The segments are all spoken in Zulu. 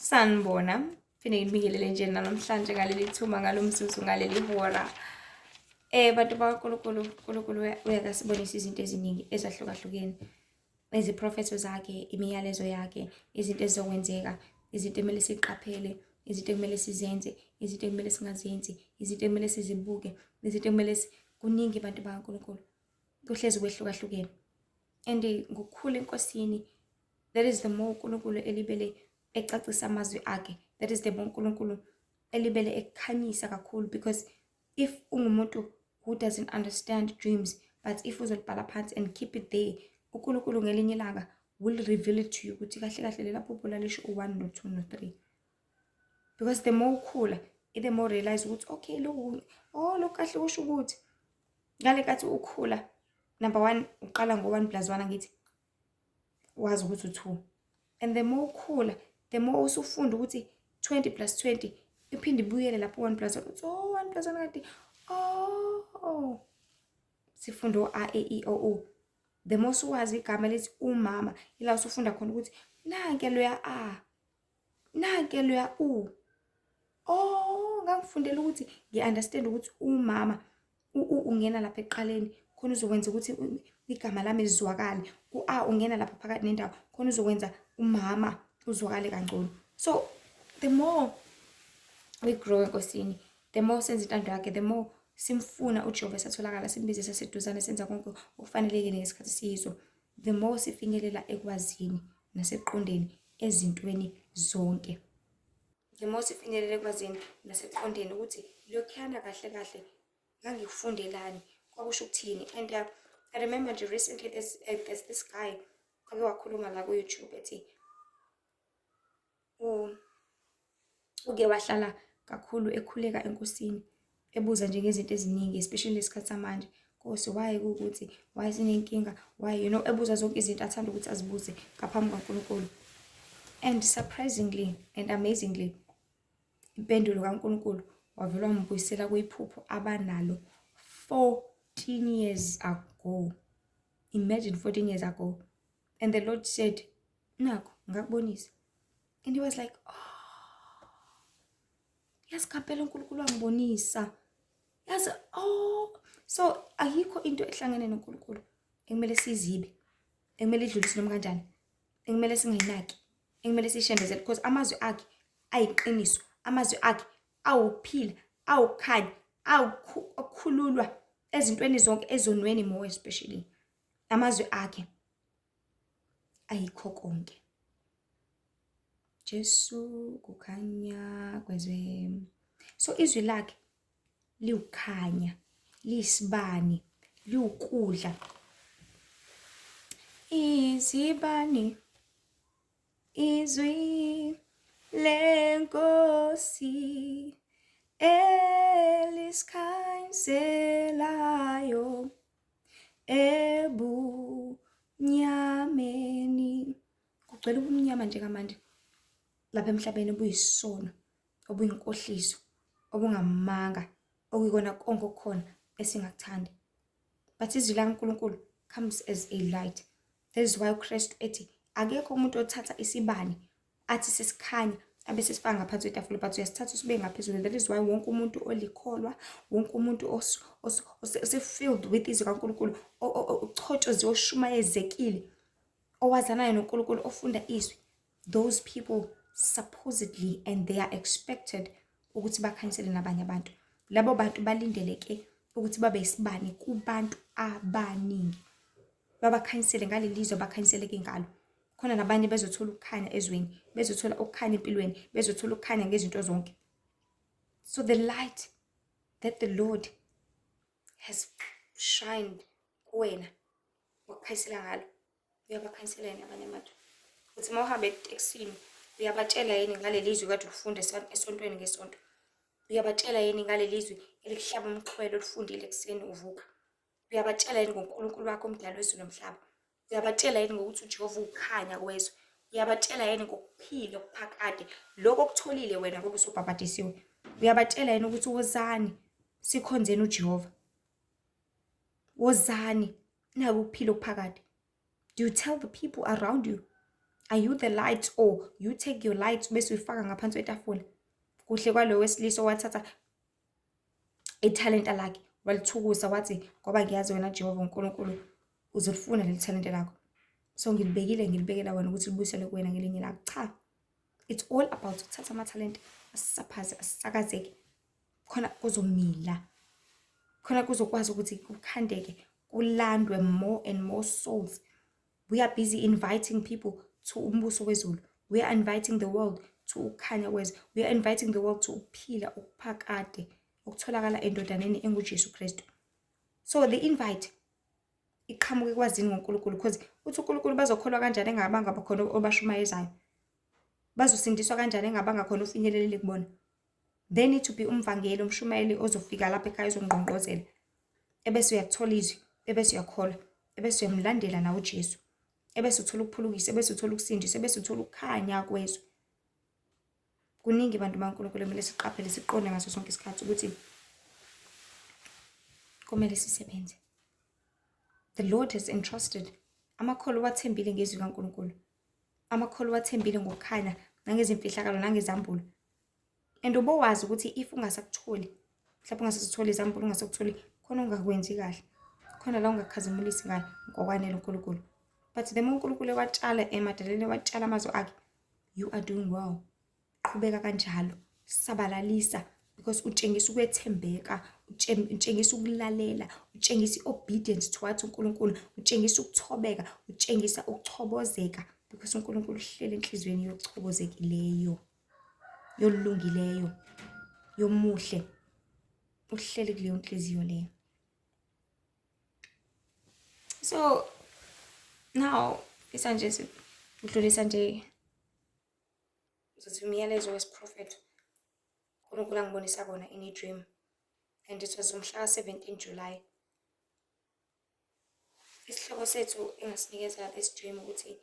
Sanibona, phinde ngibingelele nje namhlanje ngaleli thuba ngalomzuzu ngaleli hora. Bantu bakaNkulunkulu, uNkulunkulu uyakasibonisa izinto eziningi ezahlukahlukene. Iziprofetho zakhe, imiyalezo yakhe, izinto ezizokwenzeka, izinto ekumele siqaphele, izinto ekumele sizenze, izinto ekumele singazenzi, izinto ekumele sizibuke, izinto ekumele kuningi bantu bakaNkulunkulu. Kuhlezi kwehlukahlukene. And ngokukhulu enkosini, that is the more uNkulunkulu elibele ecacisa amazwi akhe. That is the more uNkulunkulu elibele ekhanyisa kakhulu, because if ungumuntu who doesn't understand dreams, but if uzolibhala phansi and keep it there, uNkulunkulu ngelinye ilanga will reveal it to you ukuthi kahle kahle lela phupho lalisho u1 no2 no3. Because the more ukhula, the more realize ukuthi okay lo kahle kusho ukuthi ngale kathi ukhula, number 1 uqala ngo1 + 1 angithi wazi ukuthi u2. And the more ukhula, the more usufunda ukuthi 20 + 20 iphinde ibuyele lapho 1 + 1 uthi 1 + 1 kanti sifundo a e i o u. The more uwazi igama lethi umama, ila usufunda khona ukuthi nanke loya a, nanke loya u. Ngangifundela ukuthi ngi-understand ukuthi umama ungena lapha eqaleni khona uzokwenza ukuthi igama lami lizwakale. U-a ungena lapha phakathi nendawo khona uzokwenza umama uzwakale kangcono. So the more we grow enkosini, the more senza intando yakhe, the more simfuna uJehova esatholakala, simbize saseduzane, senza konke okufanelekile ngesikhathi siyiso, the more sifinyelela ekwazini naseqondeni ezintweni zonke. The more sifinyelela ekwazini naseqondeni ukuthi lokhuyana kahle kahle ngangikufundelani, kwakusho ukuthini. And I remember nje recently there's this guy kwake wakhuluma la ku-YouTube ethi uke wahlala kakhulu ekhuleka enkosini, ebuza nje ngezinto eziningi, especially lesikhathi samanje. Nkosi, why kukuthi, why sinenkinga, why, ebuza zonke izinto athanda ukuthi azibuze ngaphambi kaNkulunkulu. And surprisingly and amazingly, impendulo kaNkulunkulu wavela wambuyisela kuyiphupho abanalo 14 years ago. Imagine 14 years ago. And the Lord said, "Nako, ngakubonisa." And he was like, yasikhaphela uNkulunkulu wangibonisa. Yazi, so ayikho into ehlangene noNkulunkulu ekumele sizibe, ekumele idlulise noma kanjani, ekumele singayinaki, ekumele sishembezele, because amazwi akhe ayiqiniso, amazwi akhe awuphila, awukhanya, awukhululwa ezintweni zonke, ezonweni more especially. Amazwi akhe ayikho konke. Jesu kukhanya kwezwe. So izwi lakhe liukhanya, lisibani, liukudla. Izibani, izwi lenkosi eliskhanselayo ebunyameni. Kugcwele ubumnyama nje kamanje lapha emhlabeni, obuyisono, obuyinkohliso, obungamanga, okuyikona konke okukhona esingakuthandi. But izwi laNkulunkulu comes as a light. That is why uKristu ethi akekho umuntu othatha isibani athi sesikhanya abese sifaka ngaphansi kwetafula, but uyasithatha usibeke ngaphezulu. That is why wonke umuntu olikholwa, wonke umuntu ose-filled with izwi kaNkulunkulu, uchotshoziwe, oshumayezekile, owazanayo noNkulunkulu, ofunda izwi, those people supposedly and they are expected ukuthi bakhanyisele nabanye abantu. Labo bantu balindeleke ukuthi babe isibani kubantu abaningi, babakhanyisele ngaleli lizwe abakhanyiseleke ngalo. Khona nabanye bezothola ukukhanya ezweni, bezothola ukukhanya empilweni, bezothola ukukhanya ngezinto zonke. So the light that the Lord has shined kuwena, wakukhanyisela ngalo, uyabakhanyisela nabanye abantu. Uthi mawuhambe etekisini, uyabatshela yini ngaleli lizwi kade ufunda esontweni ngesonto? Uyabatshela yini ngaleli lizwi elikuhlaba umxhwele olufundile ekseni uvuka? Uyabatshela yini ngoNkulunkulu wakho omdali wezulu nomhlaba? Uyabatshela yini ngokuthi uJehova ukhanya kwezwe? Uyabatshela yini ngokuphila okuphakade, lokho okutholile wena ngoba usubhabhadisiwe? Uyabatshela yini ukuthi wozani sikhonzeni uJehova? Wozani nakuphila okuphakade? Do you tell the people around you Are you the light, or you take your light bese uyifaka ngaphansi kwetafula? Kuhle kwalo wesilisa owathatha ithalenta lakhe walithukusa wathi ngoba ngiyazi wena Jehova uNkulunkulu uzolifuna leli talente lakho, so ngilibekela wena ukuthi libuyisele kuwena ngelinye ilanga. Cha, it's all about ukuthatha amathalente asisaphaze, asisakazeke, khona kuzomila, khona kuzokwazi ukuthi kukhandeke, kulandwe more and more souls. We are busy inviting people to umbuso wezulu. We are inviting the world to ukukhanya kwezwe. We are inviting the world to ukuphila okuphakade okutholakala endodaneni enguJesu Kristu. So the invite iqhamuke kwazini ngoNkulunkulu, because uthi uNkulunkulu bazokholwa kanjani engabanga bakhona obashumayezayo? Bazosindiswa kanjani engabanga khona ufinyelelele kubona? They need to be umvangeli, umshumayeli ozofika lapha ekhaya ezongqongqozela. Ebese uyathola izwi, ebese uyakholwa, ebese uyamlandela nawe uJesu. Ebese uthola ukuphulukisa, ebese uthola ukusindisa, ebese uthola ukukhanya kwezwe. Kuningi abantu baNkulunkulu emele siqaphele, siqonde ngaso sonke isikhathi ukuthi kumele sisebenze. The Lord has entrusted. Amakholo wathembile ngezwi kaNkulunkulu. Amakholo wathembile ngokukhanya nangezimfihlakalo nangezambulo. And ubowazi ukuthi if ungasakutholi, mhlawumbe ungasakutholi izambulo, ungasakutholi, khona ungakwenzi kahle. Khona la ungakhazimulisi ngayo ngokwanele uNkulunkulu. But the more uNkulunkulu ewatshala emadaleni, ewatshala amazwi akhe, you are doing well. Qhubeka kanjalo, sabalalisa, because utshengisa ukwethembeka, utshengisa ukulalela, utshengisa obedience towards uNkulunkulu, utshengisa ukuthobeka, utshengisa ukuchobozeka, because uNkulunkulu uhlele enhlizweni yokuchobozekileyo, yolungileyo, yomuhle. Uhlele kuleyo nhliziyo leyo. So now nje udlulisa nje uzothi umyalezo wesiprophet uNkulunkulu angibonisa kona in a dream, and it was umhla 17 July. Isihloko sethu engasinikeza this dream ukuthi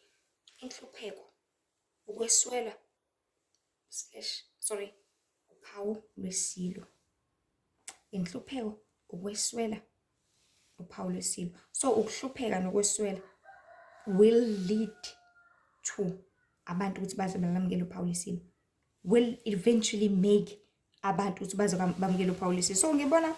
inhlupheko, ukweswela uphawu lwesilo. Inhlupheko, ukweswela, uphawu lwesilo. So ukuhlupheka nokweswela will lead to abantu ukuthi baze balamukele uphawu lwesilo, will eventually make abantu ukuthi baze bamukele uphawu lwesilo. So ngibona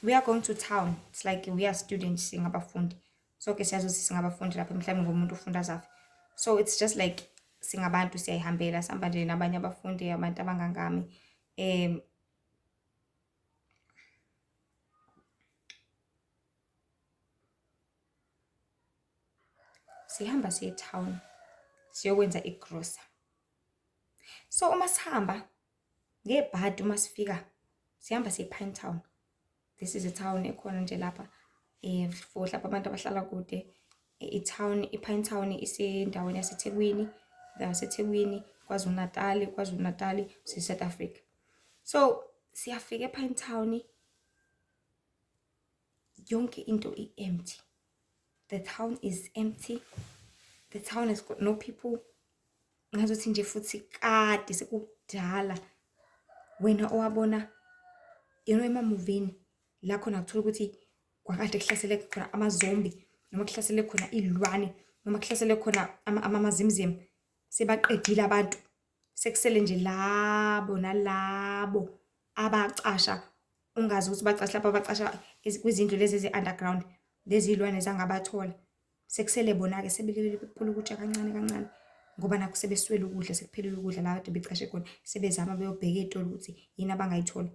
we are going to town, it's like we are students, singabafundi. So ke siyazi ukuthi singabafundi lapha mhlawumbe ngomuntu ufunda zafi. So it's just like singabantu siyayihambela sihamba nje nabanye abafundi, abantu abangangami. Sihamba siye town siyokwenza igrosa. So uma sihamba ngebhadi, uma sifika sihamba siye Pinetown. This is a town ekhona nje lapha for lapha abantu abahlala kude. iPinetown isendaweni yaseThekwini, yaseThekwini, KwaZulu-Natal, South Africa. So siyafika ePinetown, yonke into empty. The town is empty. The town has got no people. Ngazothi nje futhi kade sekudala wena owabona emamovini la khona kuthola ukuthi kwakade kuhlasele khona amazombi, noma kuhlasele khona ilwane, noma kuhlasele khona amazimzim. Sebaqedile abantu, sekusele nje labo nalabo abacasha, ungazi ukuthi bacasha lapha, bacasha kwizindlu lezi ezi-underground, lezi ilwane zangabathola. Sekusele bona-ke sebephula ukuthi kancane kancane, ngoba nakho sebeswele ukudla, sekuphelile ukudla la kade becashe khona, sebezama beyobheka ey'tolo ukuthi yini abangayithola.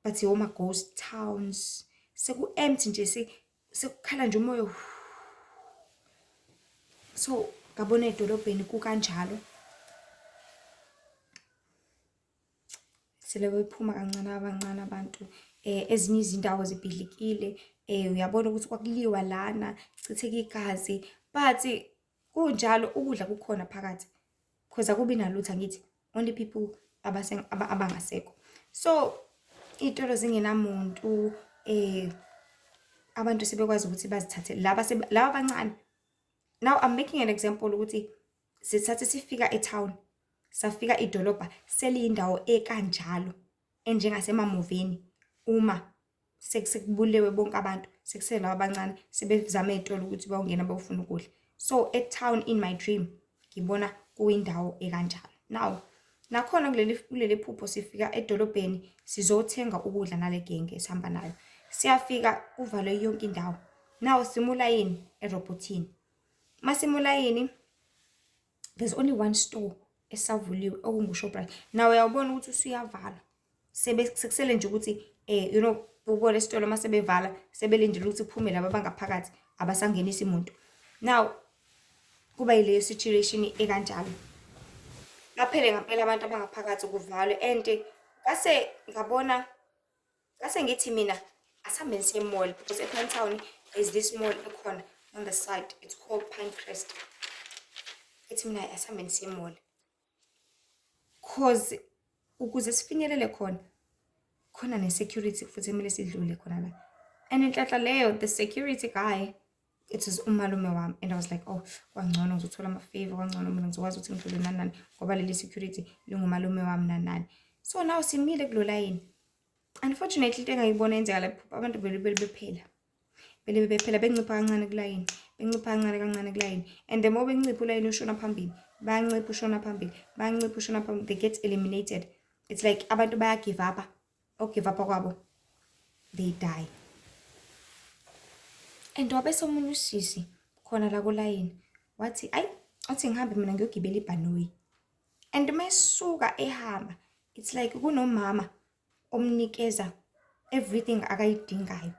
But oma ghost towns seku-empty nje, sekukhala nje umoya. So ngabona edolobheni kukanjalo, sele bephuma kancane abantu. Ezinye izindawo zibhidlikile, uyabona ukuthi kwakuliwa lana, chitheka igazi, but kunjalo ukudla kukhona phakathi, because akubi nalutho angithi, only people abangasekho. So iy'tolo zingenamuntu, abantu sebekwazi ukuthi bazithathe laba abancane. Now I'm making an example ukuthi sithathe sifika etown, safika idolobha seliyindawo ekanjalo enjengasemamoveni. Uma sekubulewe bonke abantu, sekusele laba abancane sebezama ey'tolo ukuthi bawungena bawufuna ukudla. So etown in my dream ngibona kuyindawo ekanjalo. Now nakhona kuleli phupho sifika edolobheni sizothenga ukudla nale genge esihamba nayo. Siyafika kuvalwe yonke indawo. Now simulayini erobhothini. Masimulayini, there's only one store esavuliwe okungu-Shoprite. Now uyawubona ukuthi usuyavalwa. Sekusele nje ukuthi ubone isitolo mase bevala sebelindile ukuthi kuphume laba abangaphakathi abasangenisa imuntu. Now kuba yileyo situation ekanjalo. Baphele ngempela abantu abangaphakathi kuvalwe and ngase ngithi mina asihambe siye mall because ePinetown is this mall ekhona on the side, it's called Pinecrest. Ethi mina asihambe siye mall cause ukuze sifinyelele khona ne-security futhi kumele sidlule khona la. And inhlanhla leyo, the security guy, it was umalume wami, and I was like, oh, kwangcono ngizothola ama-favor, kwangcono mina ngizokwazi ukuthi ngidlule nani ngoba leli security lingumalume wami nani. So now simile kulo line. Unfortunately into engayibona yenzeka lapho abantu bephela bencipha kancane kulayini, bencipha kancane kulayini, and the more bencipha ulayini ushona phambili, bayancipha ushona phambili, they get eliminated. It's like abantu baya give up. Give up kwabo, they die. And wabe somunye usisi khona la kulayini wathi ngihambe mina ngiyogibela ibhanoyi. And mesuka ehamba, it's like kunomama omnikeza everything akayidingayo,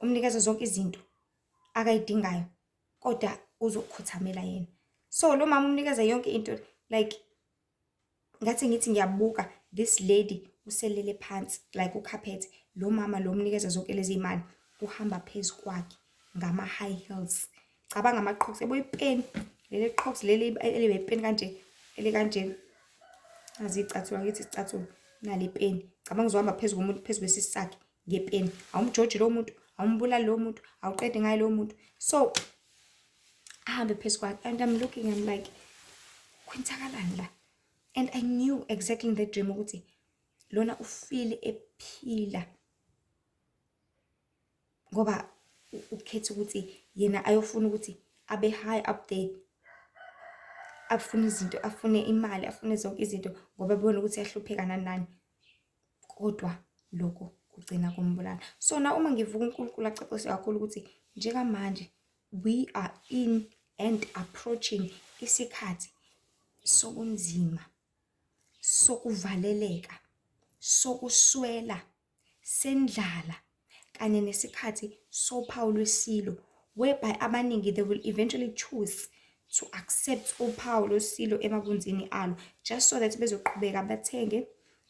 omnikeza zonke izinto akayidingayo, kodwa uzokhothamela yena. So lo mama umnikeza yonke into, like ngathi ngithi ngiyabuka this lady uselele phansi like ucarpet, lo mama lo mnikeza zonke lezi imali uhamba phezulu kwakhe ngama high heels. Cabanga amaqhoks, yabo ipeni leli qhoks leli elibepeni kanje kanje azicathulo ngithi isicathulo nale peni. Cabanga uzohamba phezulu komuntu, phezulu kwesisi sakhe ngepeni, awumjoji lo muntu, awumbulali lo muntu, awuqede ngaye lo muntu. So ahambe phezulu kwakhe, and I'm looking, I'm like kwenzakalani la. And I knew exactly in that dream ukuthi lona ufile ephila ngoba ukhetha ukuthi yena ayofuna ukuthi abe high up there, afune izinto, afune imali, afune zonke izinto ngoba ebona ukuthi yahlupheka nani, kodwa lokho kugcina kumbulala. So na uma ngivuka uNkulunkulu acacise kakhulu ukuthi njengamanje we are in and approaching isikhathi sokunzima, sokuvaleleka, sokuswela, sendlala, kanye nesikhathi sophawu lwesilo, whereby abaningi they will eventually choose to accept uphawu lwesilo emabunzini alo just so that bezoqhubeka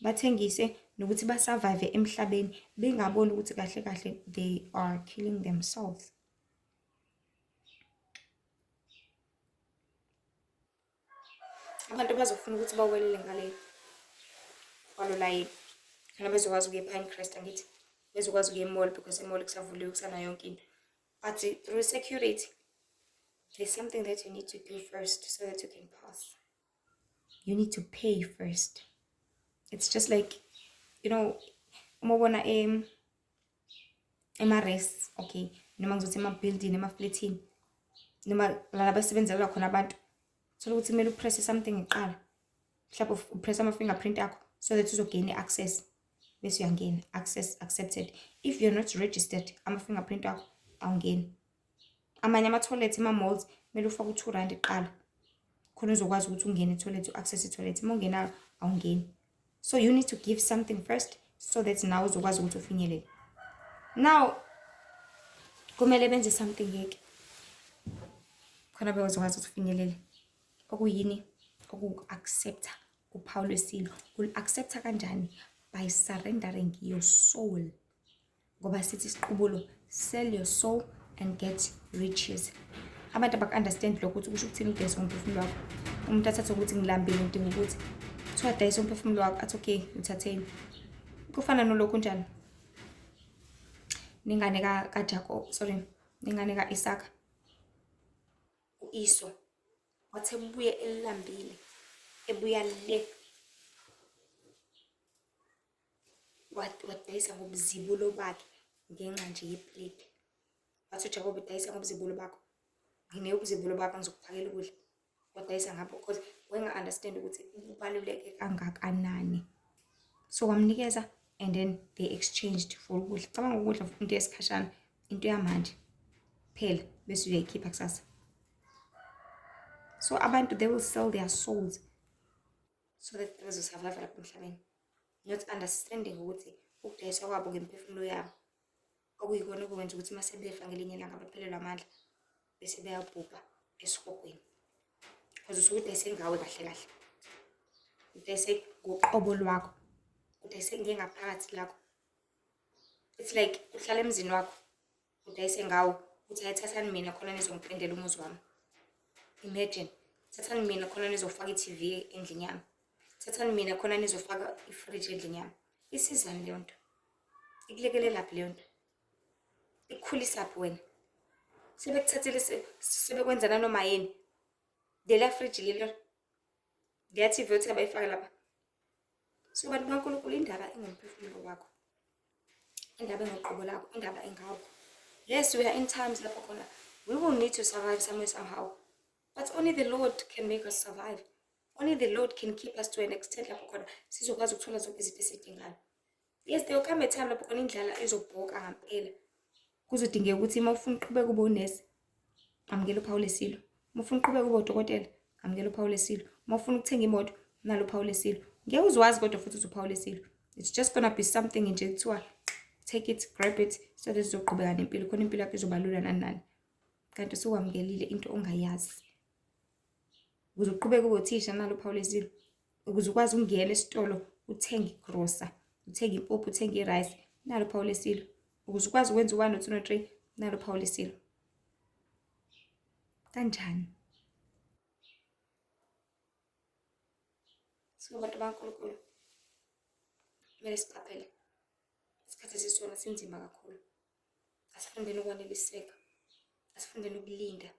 bathengise nokuthi basurvive emhlabeni, bengaboni ukuthi kahle kahle they are killing themselves. Abantu bazofuna ukuthi bawelele ngale kwalo layini, khona bezokwazi ukuya ePinecrest, angithi bezokwazi ukuya emall because emall kusavuliwe kusana yonke into. But through security, there's something that you need to do first so that you can pass. You need to pay first. It's just like, uma ubona ema-res, okay, noma ngizothi ema-building, ema-flatini, noma la basebenzela khona abantu, thola ukuthi kumele upresse something eqala, mhlawumbe upress ama-fingerprint akho so that uzogain access, bese uyangena, access accepted. If you're not registered, ama-fingerprint akho awungeni. Amanye ama-toilet, ama-malls, kumele ufake u-R2 eqala khona uzokwazi ukuthi ungene e-toilet, u-access i-toilet, uma ungenayo awungeni. So you need to give something first so that now uzokwazi ukuthi ufinyelele. Now kumele benze something yeke khona bezokwazi ukuthi ufinyelele. Okuyini? Oku-accepta uphawu lwesilo. Ul-accepta kanjani? By surrendering your soul. Ngoba sithi isiqubulo, sell your soul and get riches. Abantu abaku-understand lokho ukuthi kusho ukuthini udayisa umphefumulo wakho. Umuntu athathe ukuthi ngilambile ngidinga ukuthi kuthiwa dayisa umphefumulo wakho, athi okay, uthatheni. Kufana nolokhu njani? Ningane ningane ka-Isaka, u-Esau wathi ebuye elilambile, ebuya le wadayisa ngobuzibulo bakhe ngenxa nje yeplate. Wathi uJakobe dayisa ngobuzibulo bakho, ngine ubuzibulo bakho ngizokuphakela ukudla. wadayisa ngapho because wenga-understand ukuthi kubaluleke kangakanani. So wamnikeza and then they exchanged for ukudla. Cabanga ukudla into yesikhashana, into yamanje phela bese uyayikhipha kusasa. So abantu, they will sell their souls so that bazosurvive lapha emhlabeni, not understanding ukuthi ukudayiswa kwabo ngemphefumulo yabo okuyikona okwenza ukuthi mase befa ngelinye ilanga baphelelwe amandla bese beyabhubha esihogweni. Because usuke udayise ngawe kahle kahle, udayise ngoqobo lwakho, udayise ngengaphakathi lakho. It's like uhlala emzini wakho udayise ngawo uthi ayithathani mina khona nizongipendela umuzi wami. Imagine, thathani mina khona nizofaka i-TV endlini yami, thathani mina khona nizofaka ifridge endlini yami. Isizani leyo nto? Ikulekelelaphi leyo nto? Ikukhulisaphi wena? Sebekuthathele sebekwenza nanoma yini. Lela fridge lelo, leya TV othi abayifake lapha. So bantu baNkulunkulu, indaba engumphefumulo wakho, indaba engoqobo lakho, indaba engakho. Yes, we are in times lapho khona we will need to survive somewhere somehow. But only the Lord can make us survive. Only the Lord can keep us to an extent lapho khona sizokwazi ukuthola zonke izinto esidingayo. Yes, there will come a time lapho khona indlala izobhoka ngampela. Kuzodingeka ukuthi uma ufuna uqhubeka ube unesi, amukela uphawu lesilo. Uma ufuna uqhubeka ube udokotela, amukela uphawu lesilo. Uma ufuna ukuthenga imoto, nalo uphawu lesilo. Ngeke uzwazi kodwa futhi uthi uphawu lesilo. It's just gonna be something nje kuthiwa take it, grab it, so that uzoqhubeka nempilo khona impilo yakho izoba lula nani nani. Kanti usuwamukelile into ongayazi. Ukuze uqhubeke ube uthisha nalo uphawu lesilo. Ukuze ukwazi ukungena esitolo uthenge igrosa, uthenge impuphu, uthenge irice, nalo uphawu lesilo. Ukuze ukwazi ukwenza 1 2 3, nalo uphawu lesilo. Kanjani? So bantu baNkulunkulu, kumele siqaphele. Isikhathi esisona sinzima kakhulu. Asifundeni ukwaneliseka, asifundeni ukulinda,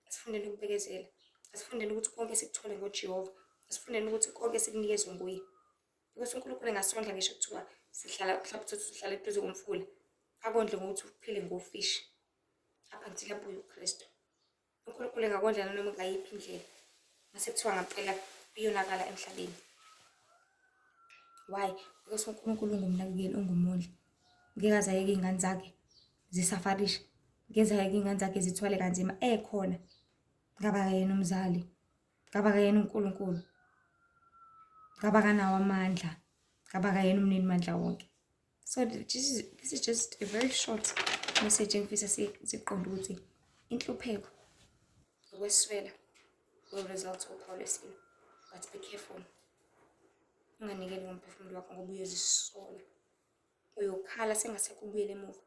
asifundeni ukubekezela, asifundeni ukuthi konke sikuthole ngoJehova, asifundeni ukuthi konke sikunikezwe nguye. Because uNkulunkulu engasondla ngisho kuthiwa sihlala mhlawumbe uthi sihlala eduze komfula, akondle ngokuthi uphile ngofishi apha ngithila abuye uKristu. uNkulunkulu engakondla noma ngayiphi indlela mase kuthiwa ngampela uyonakala emhlabeni. Why? Because uNkulunkulu ungumnakekeli, ungumondli. Ngeke aze ayeke iy'ngane zakhe zisafarishe, ngeke ayeke iy'ngane zakhe zithwale kanzima ekhona. Ngaba kayena umzali, ngaba kayena uNkulunkulu, ngaba kanawo amandla, ngaba kayena umnini mandla wonke. So this is just a very short message engifisa siqonde ukuthi inhlupheko ukweswela will result uphawu lesilo. But be careful. Unganikeli ngomphefumulo wakho ngoba uyozisola. Uyokhala sengasekho ubuyele emuva.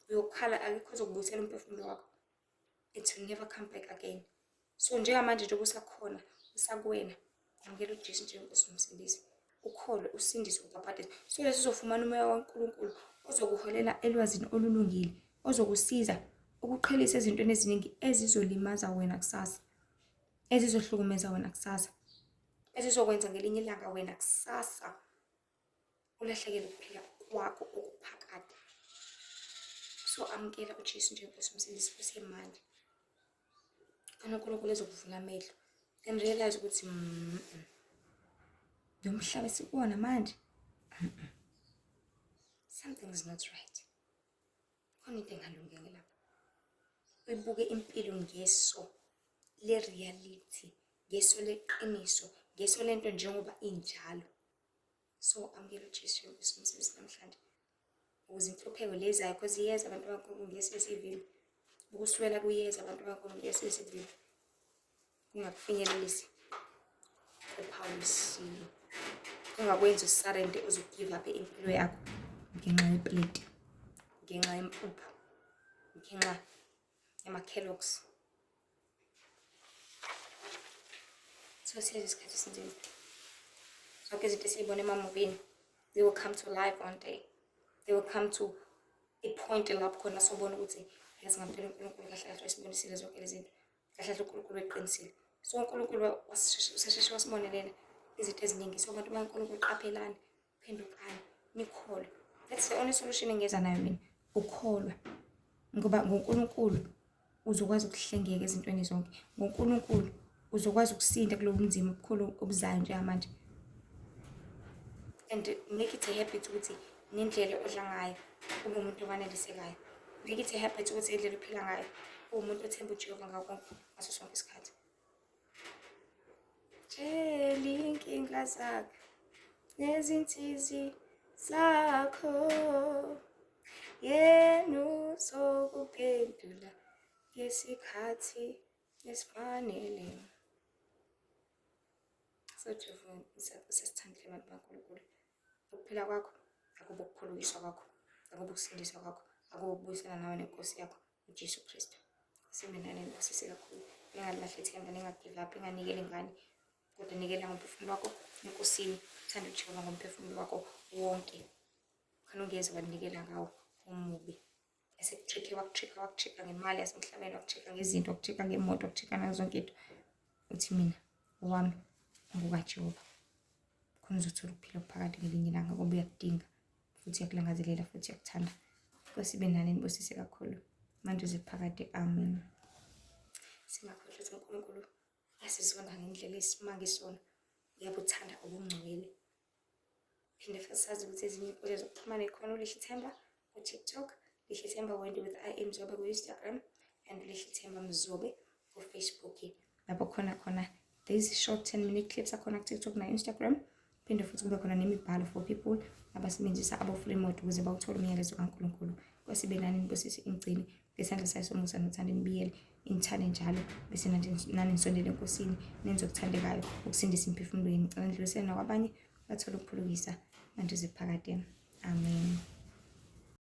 Uyokhala akekho ozokubuyisela umphefumulo wakho. It will never come back again. So njengamanje nje kusakhona, usakuwena. Amukela uJesu njengoNkosi nomsindisi. Ukholwe, usindiswe, ubhabhadiswe. So lesi uzofumana umoya kaNkulunkulu ozokuholela elwazini olulungile, ozokusiza ukuqhelisa ezintweni eziningi ezizolimaza wena kusasa, ezizohlukumeza wena kusasa, ezizokwenza ngelinye ilanga wena kusasa ulahlekele ukuphila kwakho okuphakade. So amukela uJesu njengoNkosi nomsindisi kusemanje. uNkulunkulu ezokuvula amehlo and realize ukuthi lo mhlaba esikuwona manje something is not right. Khona into engalungile lapha. Uyibuke impilo ngeso le-reality, ngeso leqiniso, ngeso lento njengoba injalo. So amukela uJesu njengoNkosi nomsindisi namhlanje. Ukuze inhlupheko lezi ayikho ziyeza abantu baNkulunkulu ngesizivile. Ukuswela kuyeza abantu baNkulunkulu ngesizivile. Kungakufinyelelisi uphawu lesilo. Ungakwenza usarende uze ugive up impilo yakho ngenxa yeplate, ngenxa yempuphu, ngenxa yama-Kellogg's. So siyazi isikhathi esinzima. Zonke izinto esiy'bona emamovini, they will come to life one day. They will come to a point lapho khona sobona ukuthi yazi ngampela uNkulunkulu kahle kahle wasibonisile zonke lezi zinto. Kahle kahle uNkulunkulu weqinisile. So uNkulunkulu usesheshe wasibonelela izinto eziningi. So abantu baNkulunkulu qaphelani, phendukani, nikholwe. That's the only solution engeza nayo mina, ukholwa. Ngoba ngoNkulunkulu uzokwazi ukuhlengeka ezintweni zonke. ngoNkulunkulu uzokwazi ukusinda kulobo bunzima obukhulu obuzayo njengamanje. And make it a habit ukuthi nendlela odla ngayo ube umuntu obanelisekayo. Make it a habit ukuthi indlela ophila ngayo ube umuntu othemba uJehova ngakho konke ngaso sonke isikhathi. Tshela inkinga zakho nezinsizi zakho, yena uzokuphendula ngesikhathi esifanele. So Jehova sesithandile abantu kaNkulunkulu. Ukuphila kwakho akube ukukhulunyiswa kwakho, akube ukusindiswa kwakho, akube ukubuyisana nawe nenkosi yakho uJesu Kristu. Simbinane nibusise kakhulu. Ningalilahli ithemba, ningagive up, inganikeli ngane, kodwa nikela ngomphefumulo wakho enkosini. Uthanda uJehova ngomphefumulo wakho wonke. Khona ungeze wanikela ngawo umubi. Esekutricke wakutricka ngemali yasemhlabeni, wakutricka ngezinto, wakutricka ngemoto, wakutricka nazo zonke into. Uthi mina owami ngokaJehova. Khona uzothola ukuphila phakathi ngelinye ilanga ngoba uyakudinga futhi uyakulangazelela futhi uyakuthanda. Nkosi ibe nani nibusise kakhulu. Manje uze phakade. Amen. Singakhohlwa ukuthi uNkulunkulu asizonda ngendlela esimanga isona. Uyabuthanda obungcwele. Phinde futhi sazi ukuthi ezinye inkundla zokuxhumana ikhona uLihle Ithemba ku-TikTok, Lihle Ithemba Wendy with I am Mzobe ku-Instagram, and Lihle Ithemba Mzobe ku-Facebook. Lapho khona there is short 10-minute clips akhona ku-TikTok na Instagram. Phinde futhi kube khona nemibhalo for people abasebenzisa abo-free mode ukuze bawuthole umyalezo kaNkulunkulu. Nkosi ibe nani nibusise ingcini ngesandla sayo somusa nothando nibiyele inithande njalo bese nani nisondele enkosini nenze okuthandekayo ukusindisa imiphefumulo yenu. Ngicela nidlulisele nakwabanye bathole ukuphulukisa manje uze phakade. Amen.